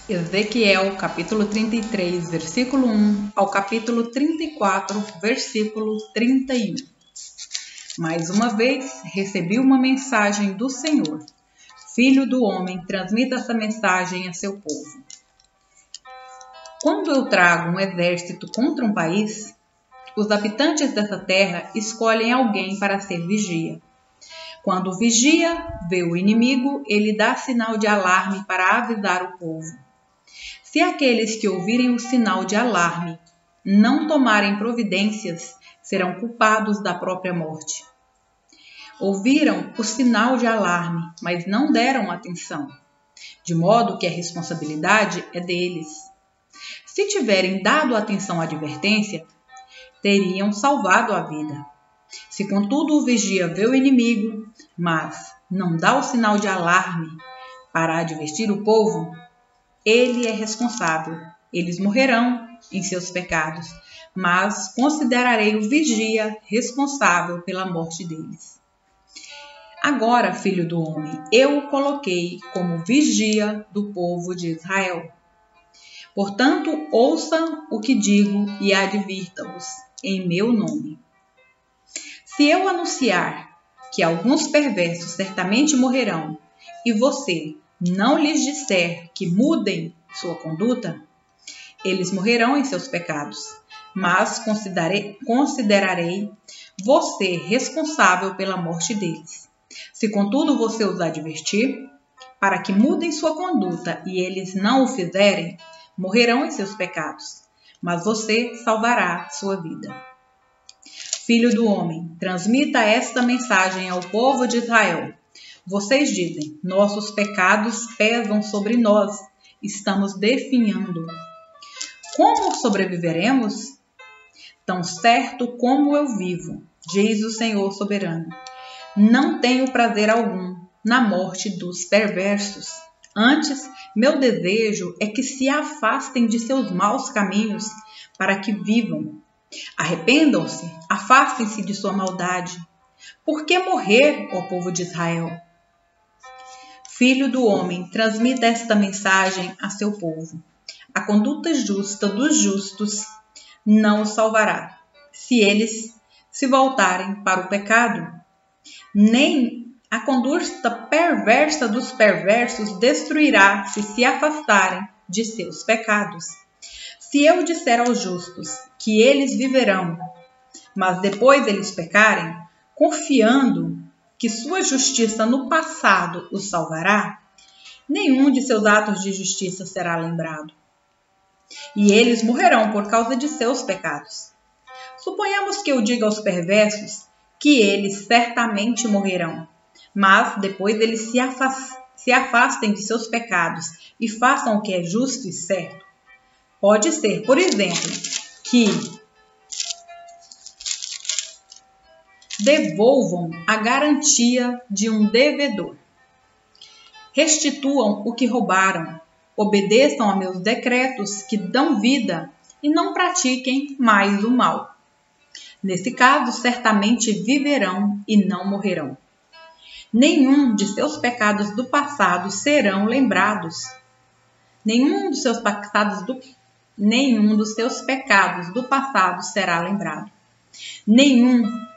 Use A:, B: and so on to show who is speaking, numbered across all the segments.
A: Ezequiel, capítulo 33, versículo 1 ao capítulo 34, versículo 31. Mais uma vez, recebi uma mensagem do Senhor. Filho do homem, transmita essa mensagem a seu povo. Quando eu trago um exército contra um país, os habitantes dessa terra escolhem alguém para ser vigia. Quando o vigia vê o inimigo, ele dá sinal de alarme para avisar o povo. Se aqueles que ouvirem o sinal de alarme não tomarem providências, serão culpados da própria morte. Ouviram o sinal de alarme, mas não deram atenção, de modo que a responsabilidade é deles. Se tiverem dado atenção à advertência, teriam salvado a vida. Se contudo o vigia vê o inimigo, mas não dá o sinal de alarme para advertir o povo, ele é responsável. Eles morrerão em seus pecados, mas considerarei o vigia responsável pela morte deles. Agora, filho do homem, eu o coloquei como vigia do povo de Israel. Portanto, ouçam o que digo e advirta-os em meu nome. Se eu anunciar que alguns perversos certamente morrerão, e você não lhes disser que mudem sua conduta, eles morrerão em seus pecados, mas considerarei você responsável pela morte deles. Se contudo você os advertir, para que mudem sua conduta e eles não o fizerem, morrerão em seus pecados, mas você salvará sua vida. Filho do homem, transmita esta mensagem ao povo de Israel. Vocês dizem, nossos pecados pesam sobre nós, estamos definhando. Como sobreviveremos? Tão certo como eu vivo, diz o Senhor soberano. Não tenho prazer algum na morte dos perversos. Antes, meu desejo é que se afastem de seus maus caminhos para que vivam. Arrependam-se, afastem-se de sua maldade. Por que morrer, ó povo de Israel? Filho do homem, transmita esta mensagem a seu povo. A conduta justa dos justos não os salvará, se eles se voltarem para o pecado. Nem a conduta perversa dos perversos destruirá se se afastarem de seus pecados. Se eu disser aos justos que eles viverão, mas depois eles pecarem, confiando que sua justiça no passado os salvará, nenhum de seus atos de justiça será lembrado. E eles morrerão por causa de seus pecados. Suponhamos que eu diga aos perversos que eles certamente morrerão, mas depois eles se afastem de seus pecados e façam o que é justo e certo. Pode ser, por exemplo, que devolvam a garantia de um devedor, restituam o que roubaram, obedeçam a meus decretos que dão vida e não pratiquem mais o mal. Nesse caso, certamente viverão e não morrerão. Nenhum de seus pecados do passado serão lembrados. Nenhum dos seus pecados do passado será lembrado. Nenhum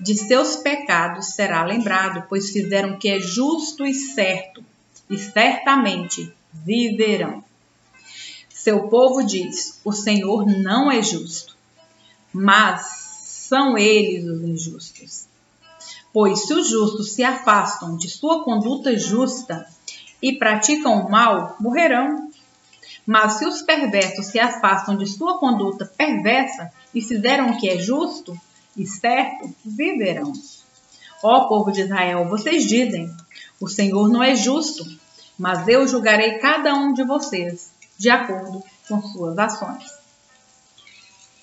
A: de seus pecados será lembrado, pois fizeram o que é justo e certo, e certamente viverão. Seu povo diz, o Senhor não é justo, mas são eles os injustos. Pois se os justos se afastam de sua conduta justa e praticam o mal, morrerão. Mas se os perversos se afastam de sua conduta perversa e fizeram o que é justo e certo, viverão. Ó povo de Israel, vocês dizem, o Senhor não é justo, mas eu julgarei cada um de vocês de acordo com suas ações.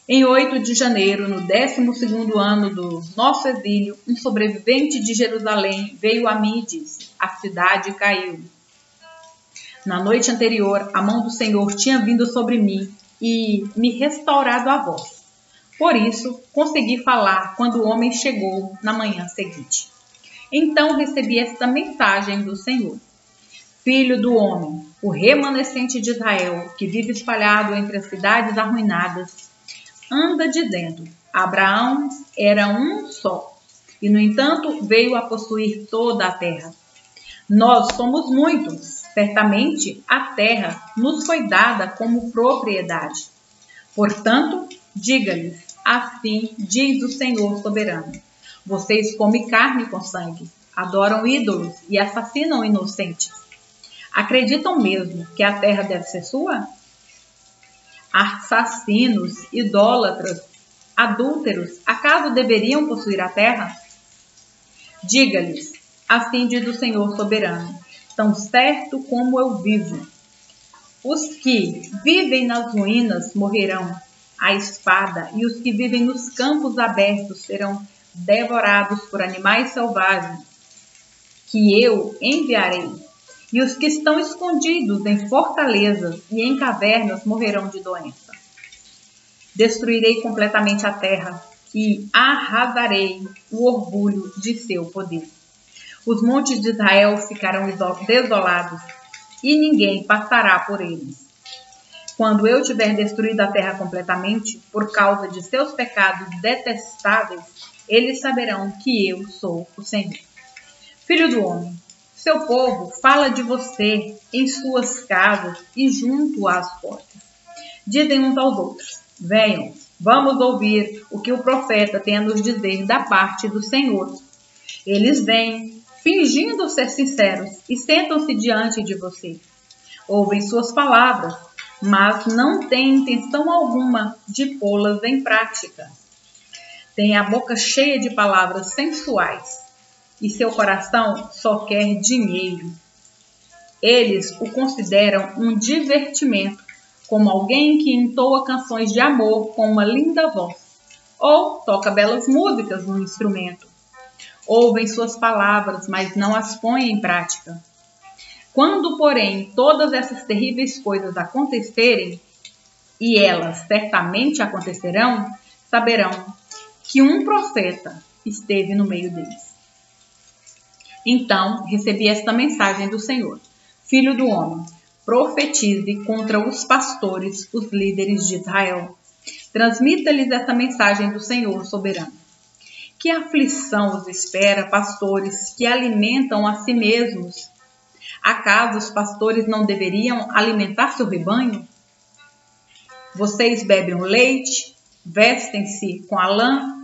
A: Em 8 de janeiro, no 12º ano do nosso exílio, um sobrevivente de Jerusalém veio a mim e disse, a cidade caiu. Na noite anterior, a mão do Senhor tinha vindo sobre mim e me restaurado a voz. Por isso, consegui falar quando o homem chegou na manhã seguinte. Então recebi esta mensagem do Senhor. Filho do homem, o remanescente de Israel, que vive espalhado entre as cidades arruinadas, anda dizendo: Abraão era um só, e no entanto veio a possuir toda a terra. Nós somos muitos, certamente a terra nos foi dada como propriedade. Portanto, diga-lhes, assim diz o Senhor soberano: vocês comem carne com sangue, adoram ídolos e assassinam inocentes. Acreditam mesmo que a terra deve ser sua? Assassinos, idólatras, adúlteros, acaso deveriam possuir a terra? Diga-lhes, assim diz o Senhor soberano: tão certo como eu vivo, os que vivem nas ruínas morrerão à espada, e os que vivem nos campos abertos serão devorados por animais selvagens, que eu enviarei. E os que estão escondidos em fortalezas e em cavernas morrerão de doença. Destruirei completamente a terra e arrasarei o orgulho de seu poder. Os montes de Israel ficarão desolados e ninguém passará por eles. Quando eu tiver destruído a terra completamente, por causa de seus pecados detestáveis, eles saberão que eu sou o Senhor. Filho do homem, seu povo fala de você em suas casas e junto às portas. Dizem uns aos outros: venham, vamos ouvir o que o profeta tem a nos dizer da parte do Senhor. Eles vêm, fingindo ser sinceros, e sentam-se diante de você. Ouvem suas palavras, mas não têm intenção alguma de pô-las em prática. Têm a boca cheia de palavras sensuais, e seu coração só quer dinheiro. Eles o consideram um divertimento, como alguém que entoa canções de amor com uma linda voz, ou toca belas músicas no instrumento. Ouvem suas palavras, mas não as põem em prática. Quando, porém, todas essas terríveis coisas acontecerem, e elas certamente acontecerão, saberão que um profeta esteve no meio deles. Então recebi esta mensagem do Senhor: Filho do homem, profetize contra os pastores, os líderes de Israel. Transmita-lhes esta mensagem do Senhor soberano: que aflição os espera, pastores que alimentam a si mesmos? Acaso os pastores não deveriam alimentar seu rebanho? Vocês bebem o leite, vestem-se com a lã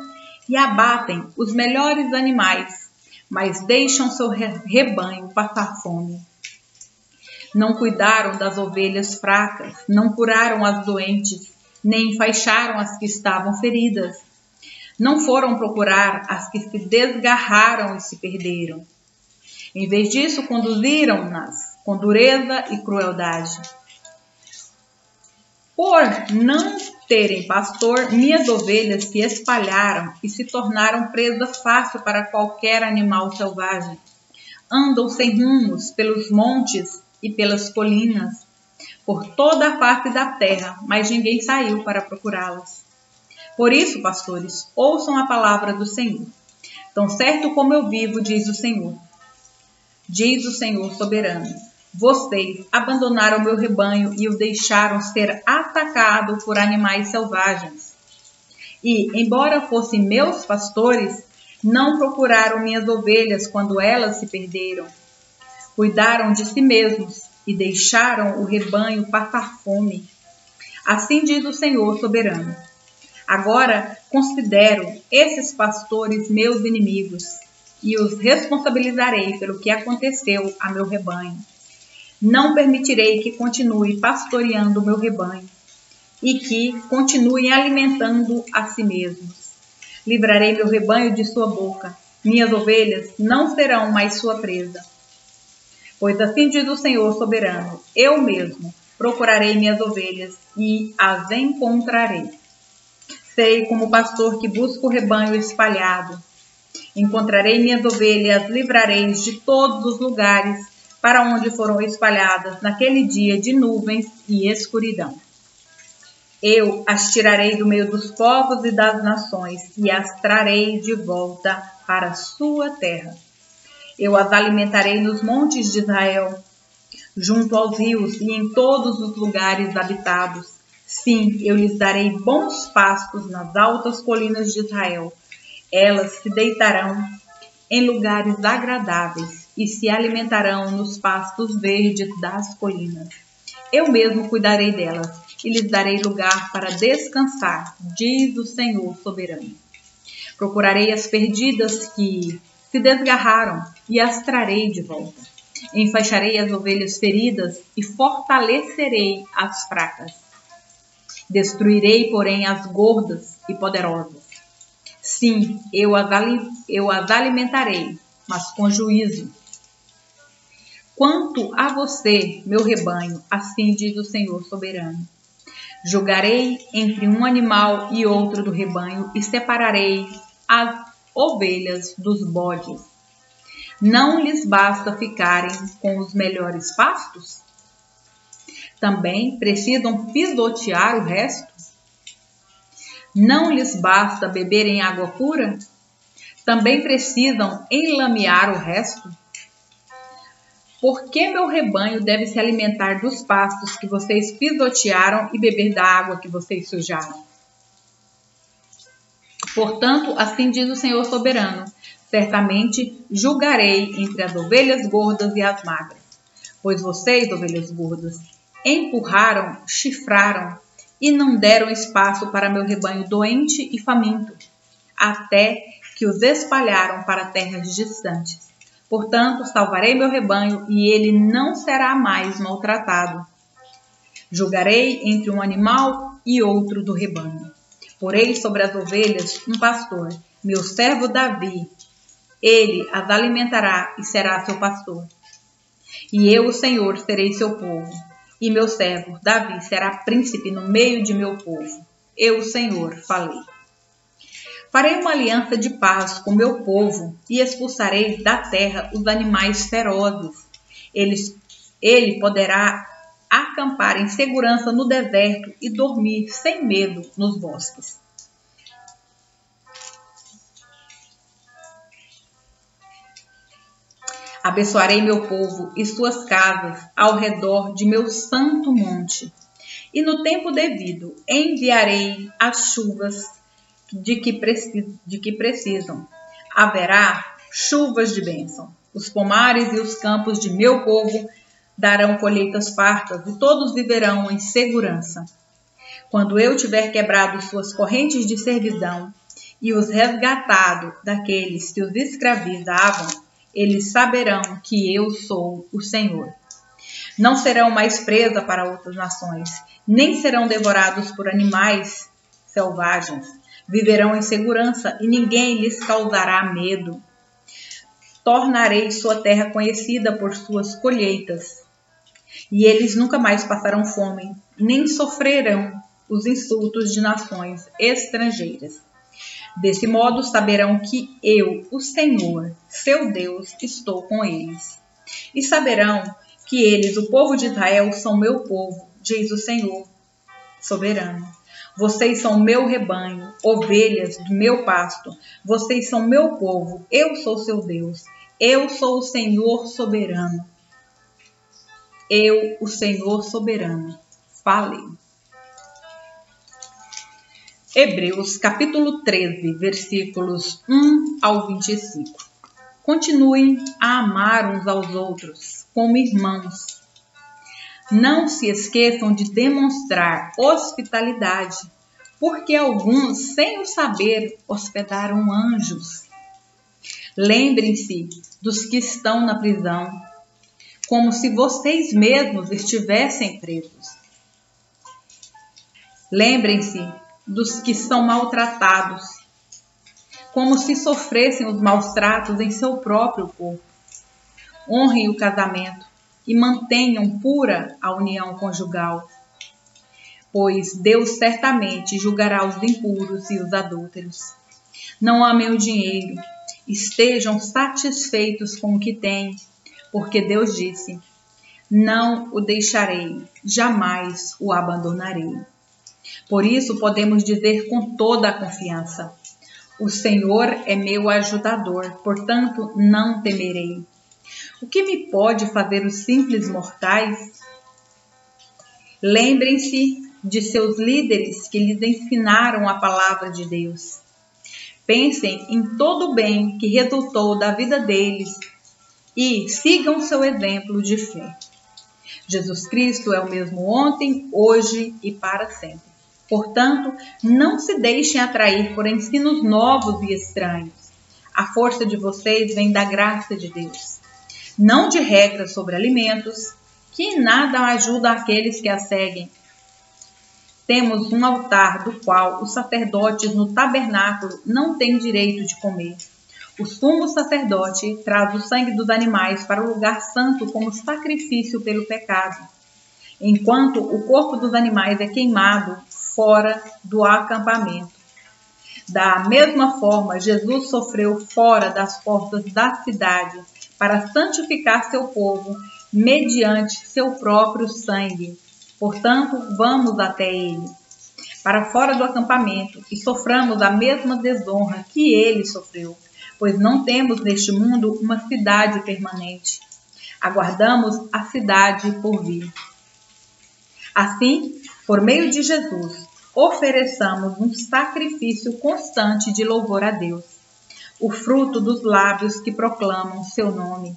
A: e abatem os melhores animais, mas deixam seu rebanho passar fome. Não cuidaram das ovelhas fracas, não curaram as doentes, nem enfaixaram as que estavam feridas. Não foram procurar as que se desgarraram e se perderam. Em vez disso, conduziram-nas com dureza e crueldade. Por não terem pastor, minhas ovelhas se espalharam e se tornaram presa fácil para qualquer animal selvagem. Andam sem rumos pelos montes e pelas colinas, por toda a face da terra, mas ninguém saiu para procurá-las. Por isso, pastores, ouçam a palavra do Senhor. Tão certo como eu vivo, diz o Senhor. Diz o Senhor soberano: vocês abandonaram meu rebanho e o deixaram ser atacado por animais selvagens. E, embora fossem meus pastores, não procuraram minhas ovelhas quando elas se perderam. Cuidaram de si mesmos e deixaram o rebanho passar fome. Assim diz o Senhor soberano: agora considero esses pastores meus inimigos e os responsabilizarei pelo que aconteceu a meu rebanho. Não permitirei que continue pastoreando o meu rebanho e que continuem alimentando a si mesmos. Livrarei meu rebanho de sua boca. Minhas ovelhas não serão mais sua presa. Pois assim diz o Senhor soberano: eu mesmo procurarei minhas ovelhas e as encontrarei. Serei como o pastor que busca o rebanho espalhado. Encontrarei minhas ovelhas, livrarei de todos os lugares para onde foram espalhadas naquele dia de nuvens e escuridão. Eu as tirarei do meio dos povos e das nações e as trarei de volta para a sua terra. Eu as alimentarei nos montes de Israel. junto aos rios e em todos os lugares habitados. Sim, eu lhes darei bons pastos nas altas colinas de Israel. Elas se deitarão em lugares agradáveis e se alimentarão nos pastos verdes das colinas. Eu mesmo cuidarei delas e lhes darei lugar para descansar, diz o Senhor soberano. Procurarei as perdidas que se desgarraram e as trarei de volta. Enfaixarei as ovelhas feridas e fortalecerei as fracas. Destruirei, porém, as gordas e poderosas. Sim, eu as alimentarei, mas com juízo. Quanto a você, meu rebanho, assim diz o Senhor soberano. Julgarei entre um animal e outro do rebanho e separarei as ovelhas dos bodes. Não lhes basta ficarem com os melhores pastos? Também precisam pisotear o resto? Não lhes basta beberem água pura? Também precisam enlamear o resto? Por que meu rebanho deve se alimentar dos pastos que vocês pisotearam e beber da água que vocês sujaram? Portanto, assim diz o Senhor soberano, certamente julgarei entre as ovelhas gordas e as magras. Pois vocês, ovelhas gordas, empurraram, chifraram e não deram espaço para meu rebanho doente e faminto, até que os espalharam para terras distantes. Portanto, salvarei meu rebanho e ele não será mais maltratado. Julgarei entre um animal e outro do rebanho. Porei sobre as ovelhas um pastor, meu servo Davi. Ele as alimentará e será seu pastor. E eu, o Senhor, serei seu povo. E meu servo Davi será príncipe no meio de meu povo. Eu, o Senhor, falei. Farei uma aliança de paz com meu povo e expulsarei da terra os animais ferozes. Ele poderá acampar em segurança no deserto e dormir sem medo nos bosques. Abençoarei meu povo e suas casas ao redor de meu santo monte. E no tempo devido enviarei as chuvas de que precisam. Haverá chuvas de bênção. Os pomares e os campos de meu povo darão colheitas fartas e todos viverão em segurança. Quando eu tiver quebrado suas correntes de servidão e os resgatado daqueles que os escravizavam, eles saberão que eu sou o Senhor. Não serão mais presa para outras nações, nem serão devorados por animais selvagens. Viverão em segurança e ninguém lhes causará medo. Tornarei sua terra conhecida por suas colheitas, e eles nunca mais passarão fome, nem sofrerão os insultos de nações estrangeiras. Desse modo saberão que eu, o Senhor, seu Deus, estou com eles. E saberão que eles, o povo de Israel, são meu povo, diz o Senhor soberano. Vocês são meu rebanho, ovelhas do meu pasto. Vocês são meu povo, eu sou seu Deus. Eu sou o Senhor soberano. Eu, o Senhor soberano, falei. Hebreus capítulo 13, versículos 1 ao 25. Continuem a amar uns aos outros como irmãos. Não se esqueçam de demonstrar hospitalidade, porque alguns, sem o saber, hospedaram anjos. Lembrem-se dos que estão na prisão, como se vocês mesmos estivessem presos. Lembrem-se dos que são maltratados, como se sofressem os maus tratos em seu próprio corpo. Honrem o casamento e mantenham pura a união conjugal, pois Deus certamente julgará os impuros e os adúlteros. Não amem o dinheiro, estejam satisfeitos com o que têm, porque Deus disse: não o deixarei, jamais o abandonarei. Por isso podemos dizer com toda a confiança: o Senhor é meu ajudador, portanto não temerei. O que me pode fazer os simples mortais? Lembrem-se de seus líderes que lhes ensinaram a palavra de Deus. Pensem em todo o bem que resultou da vida deles e sigam seu exemplo de fé. Jesus Cristo é o mesmo ontem, hoje e para sempre. Portanto, não se deixem atrair por ensinos novos e estranhos. A força de vocês vem da graça de Deus, não de regras sobre alimentos, que em nada ajudam aqueles que a seguem. Temos um altar do qual os sacerdotes no tabernáculo não têm direito de comer. O sumo sacerdote traz o sangue dos animais para o lugar santo como sacrifício pelo pecado, enquanto o corpo dos animais é queimado fora do acampamento. Da mesma forma, Jesus sofreu fora das portas da cidade para santificar seu povo mediante seu próprio sangue. Portanto, vamos até ele, para fora do acampamento, e soframos a mesma desonra que ele sofreu, pois não temos neste mundo uma cidade permanente. Aguardamos a cidade por vir. Assim, por meio de Jesus, ofereçamos um sacrifício constante de louvor a Deus, o fruto dos lábios que proclamam seu nome.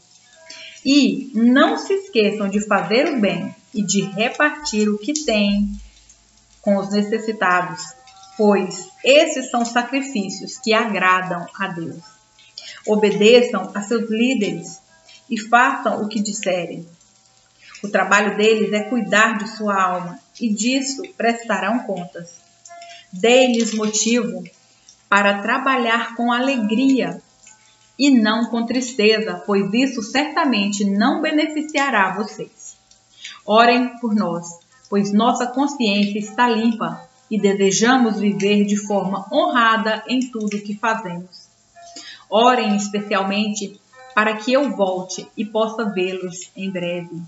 A: E não se esqueçam de fazer o bem e de repartir o que têm com os necessitados, pois esses são sacrifícios que agradam a Deus. Obedeçam a seus líderes e façam o que disserem. O trabalho deles é cuidar de sua alma, e disso prestarão contas. Dê-lhes motivo para trabalhar com alegria e não com tristeza, pois isso certamente não beneficiará vocês. Orem por nós, pois nossa consciência está limpa e desejamos viver de forma honrada em tudo que fazemos. Orem especialmente para que eu volte e possa vê-los em breve.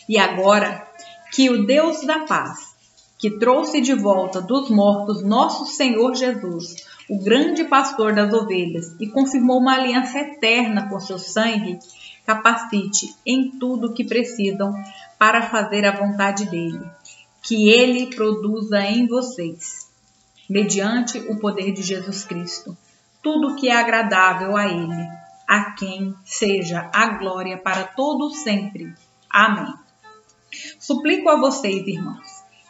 A: E agora, que o Deus da paz, que trouxe de volta dos mortos nosso Senhor Jesus, o grande pastor das ovelhas, e confirmou uma aliança eterna com seu sangue, capacite em tudo o que precisam para fazer a vontade dele, que ele produza em vocês, mediante o poder de Jesus Cristo, tudo o que é agradável a ele, a quem seja a glória para todo sempre. Amém. Suplico a vocês, irmãos,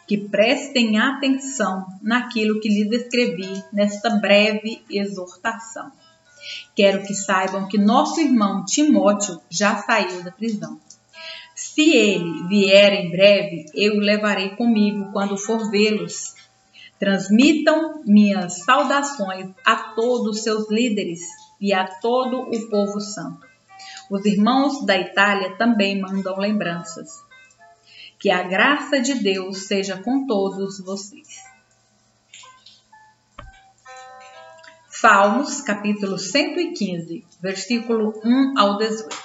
A: que prestem atenção naquilo que lhes escrevi nesta breve exortação. Quero que saibam que nosso irmão Timóteo já saiu da prisão. Se ele vier em breve, eu o levarei comigo quando for vê-los. Transmitam minhas saudações a todos os seus líderes e a todo o povo santo. Os irmãos da Itália também mandam lembranças. Que a graça de Deus seja com todos vocês. Salmos, capítulo 115, versículo 1 ao 18.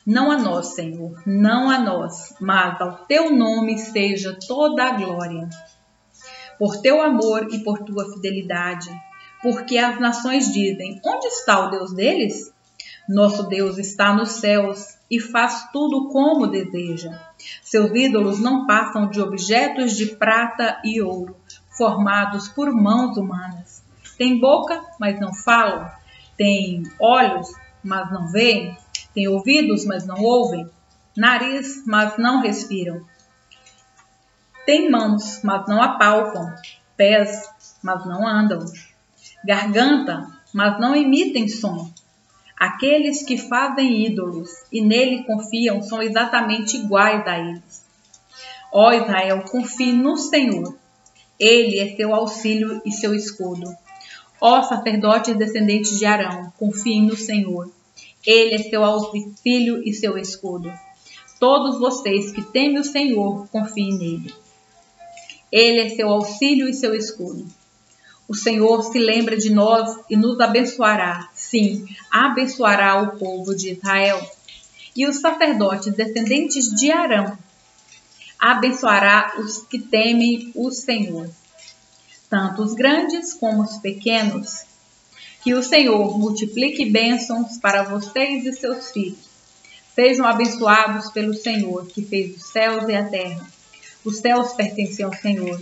A: Não a nós, Senhor, não a nós, mas ao teu nome seja toda a glória. Por teu amor e por tua fidelidade, porque as nações dizem, onde está o Deus deles? Nosso Deus está nos céus e faz tudo como deseja. Seus ídolos não passam de objetos de prata e ouro, formados por mãos humanas. Tem boca, mas não falam. Tem olhos, mas não veem. Tem ouvidos, mas não ouvem. Nariz, mas não respiram. Tem mãos, mas não apalpam. Pés, mas não andam. Garganta, mas não emitem som. Aqueles que fazem ídolos e nele confiam são exatamente iguais a eles. Ó Israel, confie no Senhor. Ele é seu auxílio e seu escudo. Ó sacerdotes descendentes de Arão, confiem no Senhor. Ele é seu auxílio e seu escudo. Todos vocês que temem o Senhor, confiem nele. Ele é seu auxílio e seu escudo. O Senhor se lembra de nós e nos abençoará. Sim, abençoará o povo de Israel. E os sacerdotes descendentes de Arão abençoará os que temem o Senhor, tanto os grandes como os pequenos. Que o Senhor multiplique bênçãos para vocês e seus filhos. Sejam abençoados pelo Senhor, que fez os céus e a terra. Os céus pertenciam ao Senhor,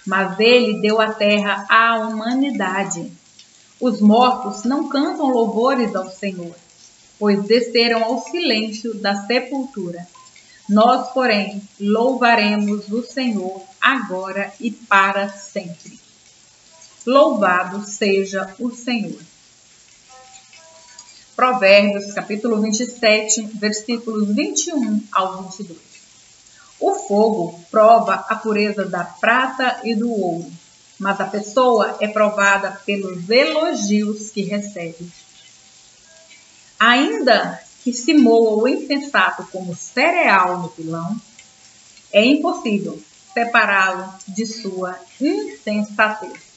A: mas Ele deu a terra à humanidade. Os mortos não cantam louvores ao Senhor, pois desceram ao silêncio da sepultura. Nós, porém, louvaremos o Senhor agora e para sempre. Louvado seja o Senhor. Provérbios, capítulo 27, versículos 21 ao 22. O fogo prova a pureza da prata e do ouro, mas a pessoa é provada pelos elogios que recebe. Ainda que se moa o insensato como cereal no pilão, é impossível separá-lo de sua insensatez.